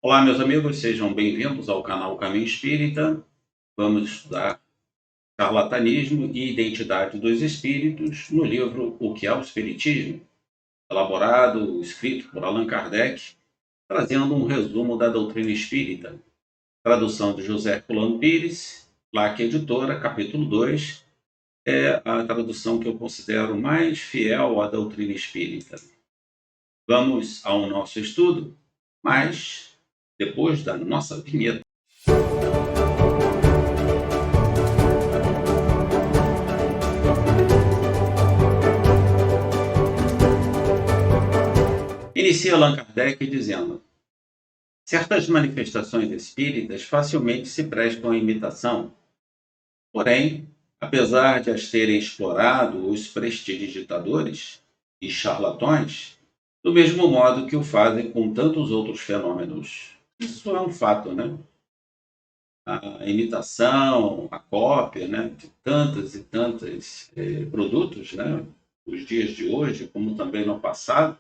Olá, meus amigos, sejam bem-vindos ao canal Caminho Espírita. Vamos estudar charlatanismo e identidade dos espíritos no livro O que é o Espiritismo, elaborado, escrito por Allan Kardec, trazendo um resumo da doutrina espírita. Tradução de José Herculano Pires, LAC Editora, capítulo 2, é a tradução que eu considero mais fiel à doutrina espírita. Vamos ao nosso estudo, mas depois da nossa vinheta. Inicia Allan Kardec dizendo: certas manifestações espíritas facilmente se prestam à imitação. Porém, apesar de as terem explorado os prestidigitadores e charlatões, do mesmo modo que o fazem com tantos outros fenômenos. Isso é um fato, né? A imitação, a cópia, né, de tantas e tantas produtos, né, nos dias de hoje, como também no passado,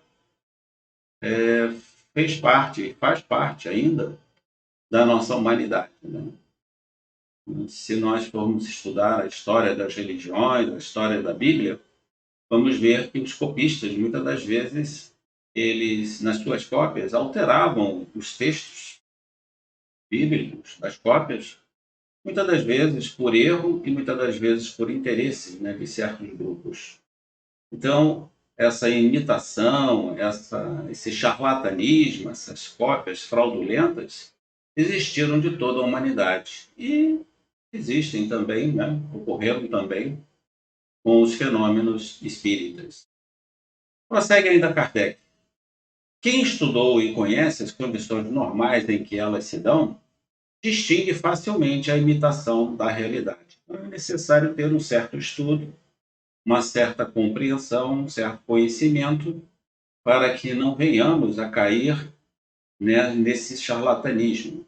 fez parte, faz parte ainda da nossa humanidade, né? Se nós formos estudar a história das religiões, a história da Bíblia, vamos ver que os copistas, muitas das vezes, eles, nas suas cópias, alteravam os textos bíblicos das cópias, muitas das vezes por erro e muitas das vezes por interesse, né, de certos grupos. Então, essa imitação, esse charlatanismo, essas cópias fraudulentas, existiram de toda a humanidade. E existem também, né, ocorreram também com os fenômenos espíritas. Prossegue ainda Kardec. Quem estudou e conhece as condições normais em que elas se dão, distingue facilmente a imitação da realidade. Então, é necessário ter um certo estudo, uma certa compreensão, um certo conhecimento, para que não venhamos a cair, né, nesse charlatanismo.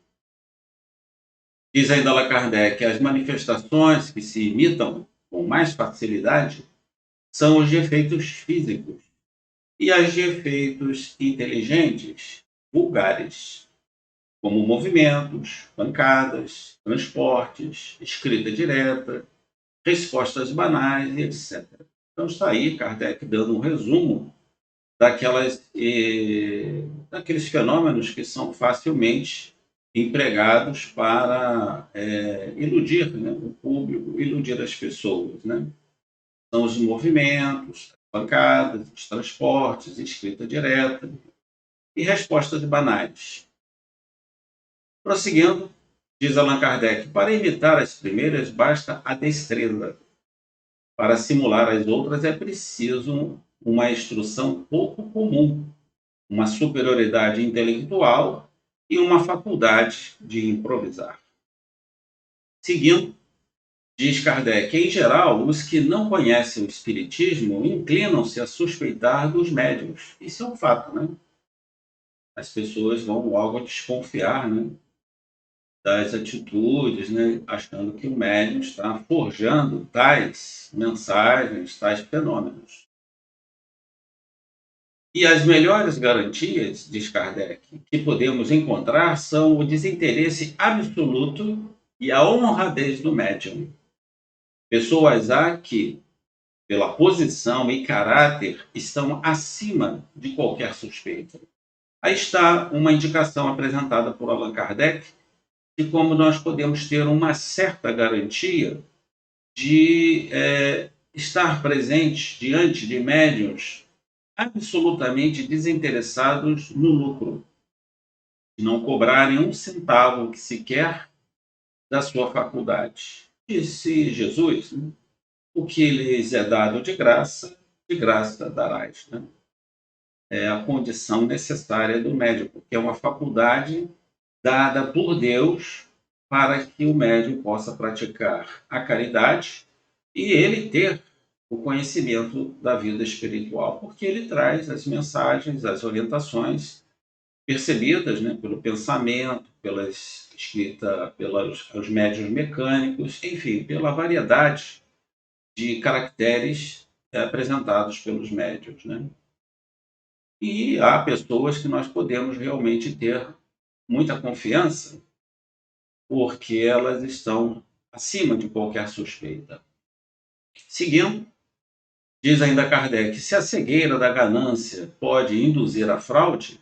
Diz ainda Allan Kardec que as manifestações que se imitam com mais facilidade são os de efeitos físicos e as de efeitos inteligentes, vulgares, como movimentos, pancadas, transportes, escrita direta, respostas banais e etc. Então está aí Kardec dando um resumo daqueles fenômenos que são facilmente empregados para iludir, né, o público, iludir as pessoas, né? São os movimentos, pancadas, os transportes, escrita direta e respostas banais. Prosseguindo, diz Allan Kardec, para imitar as primeiras basta a destreza. Para simular as outras é preciso uma instrução pouco comum, uma superioridade intelectual e uma faculdade de improvisar. Seguindo, diz Kardec, em geral, os que não conhecem o espiritismo inclinam-se a suspeitar dos médiuns. Isso é um fato, né? As pessoas vão logo desconfiar, né, das atitudes, né, achando que o médium está forjando tais mensagens, tais fenômenos. E as melhores garantias, diz Kardec, que podemos encontrar são o desinteresse absoluto e a honradez do médium. Pessoas há que, pela posição e caráter, estão acima de qualquer suspeita. Aí está uma indicação apresentada por Allan Kardec de como nós podemos ter uma certa garantia de estar presente diante de médiuns absolutamente desinteressados no lucro, de não cobrarem um centavo que sequer da sua faculdade. Disse Jesus, né? O que lhes é dado de graça darás. Né? É a condição necessária do médico, que é uma faculdade dada por Deus para que o médium possa praticar a caridade e ele ter o conhecimento da vida espiritual, porque ele traz as mensagens, as orientações percebidas, né, pelo pensamento, pela escrita, pelos os médiuns mecânicos, enfim, pela variedade de caracteres apresentados pelos médiuns, né? E há pessoas que nós podemos realmente ter muita confiança, porque elas estão acima de qualquer suspeita. Seguindo, diz ainda Kardec, se a cegueira da ganância pode induzir a fraude,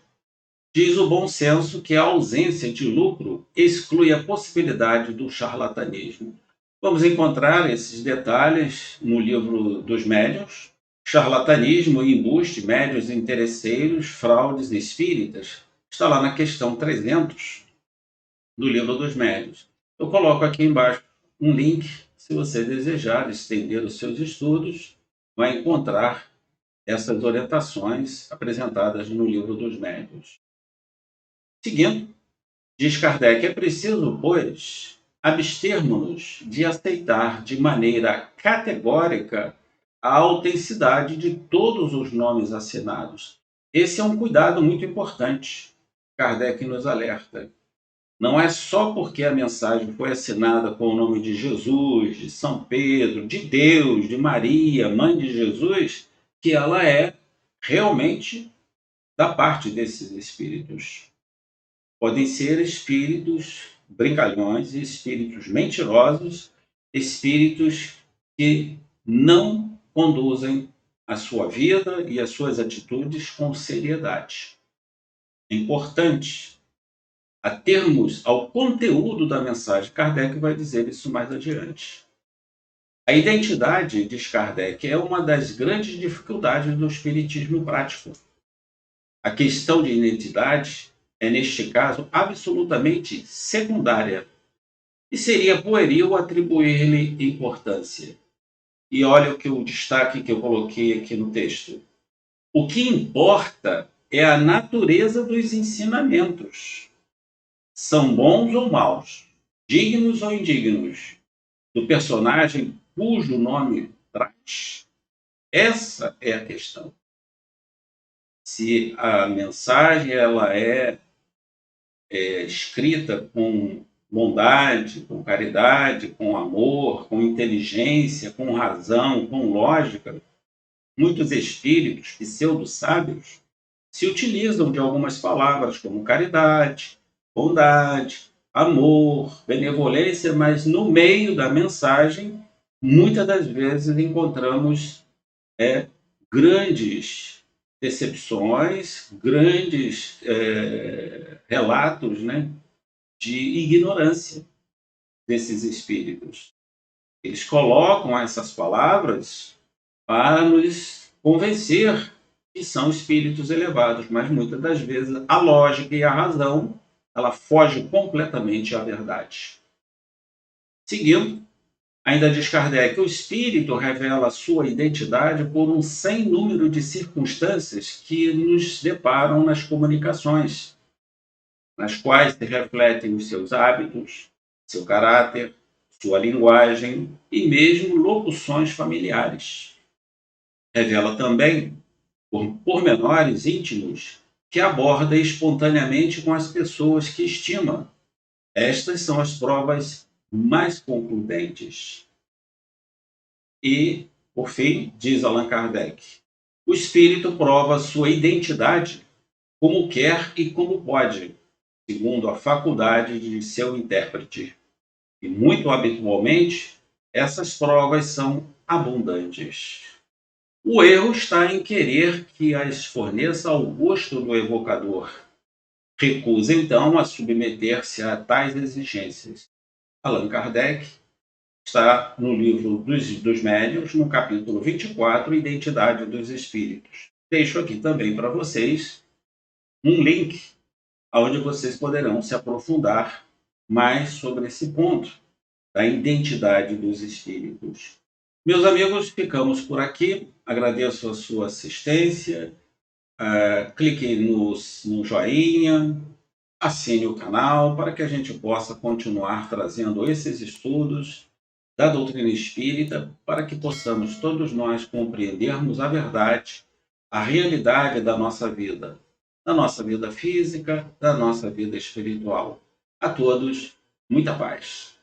diz o bom senso que a ausência de lucro exclui a possibilidade do charlatanismo. Vamos encontrar esses detalhes no livro dos médiuns, charlatanismo e embuste, médiuns interesseiros, fraudes espíritas. Está lá na questão 300 do livro dos médiuns. Eu coloco aqui embaixo um link, se você desejar estender os seus estudos, vai encontrar essas orientações apresentadas no livro dos médiuns. Seguindo, diz Kardec, é preciso, pois, abstermos-nos de aceitar de maneira categórica a autenticidade de todos os nomes assinados. Esse é um cuidado muito importante. Kardec nos alerta. Não é só porque a mensagem foi assinada com o nome de Jesus, de São Pedro, de Deus, de Maria, mãe de Jesus, que ela é realmente da parte desses espíritos. Podem ser espíritos brincalhões, espíritos mentirosos, espíritos que não conduzem a sua vida e as suas atitudes com seriedade. É importante atermos ao conteúdo da mensagem. Kardec vai dizer isso mais adiante. A identidade, diz Kardec, é uma das grandes dificuldades do espiritismo prático. A questão de identidade é, neste caso, absolutamente secundária e seria pueril atribuir-lhe importância. E olha o destaque que eu coloquei aqui no texto. O que importa é a natureza dos ensinamentos. São bons ou maus, dignos ou indignos, do personagem cujo nome traz. Essa é a questão. Se a mensagem ela é escrita com bondade, com caridade, com amor, com inteligência, com razão, com lógica, muitos espíritos pseudo-sábios se utilizam de algumas palavras como caridade, bondade, amor, benevolência, mas no meio da mensagem, muitas das vezes encontramos grandes decepções, grandes relatos, né, de ignorância desses espíritos. Eles colocam essas palavras para nos convencer que são espíritos elevados, mas muitas das vezes a lógica e a razão ela foge completamente à verdade. Seguindo, ainda diz Kardec, o espírito revela a sua identidade por um sem número de circunstâncias que nos deparam nas comunicações, nas quais se refletem os seus hábitos, seu caráter, sua linguagem e mesmo locuções familiares. Revela também por pormenores íntimos que aborda espontaneamente com as pessoas que estima. Estas são as provas mais concludentes. E, por fim, diz Allan Kardec, o espírito prova sua identidade como quer e como pode, segundo a faculdade de seu intérprete. E, muito habitualmente, essas provas são abundantes. O erro está em querer que as forneça ao gosto do evocador. Recusa, então, a submeter-se a tais exigências. Allan Kardec está no livro dos Médiuns, no capítulo 24, Identidade dos Espíritos. Deixo aqui também para vocês um link onde vocês poderão se aprofundar mais sobre esse ponto da identidade dos espíritos. Meus amigos, ficamos por aqui. Agradeço a sua assistência. Clique no joinha, assine o canal para que a gente possa continuar trazendo esses estudos da doutrina espírita para que possamos todos nós compreendermos a verdade, a realidade da nossa vida física, da nossa vida espiritual. A todos, muita paz.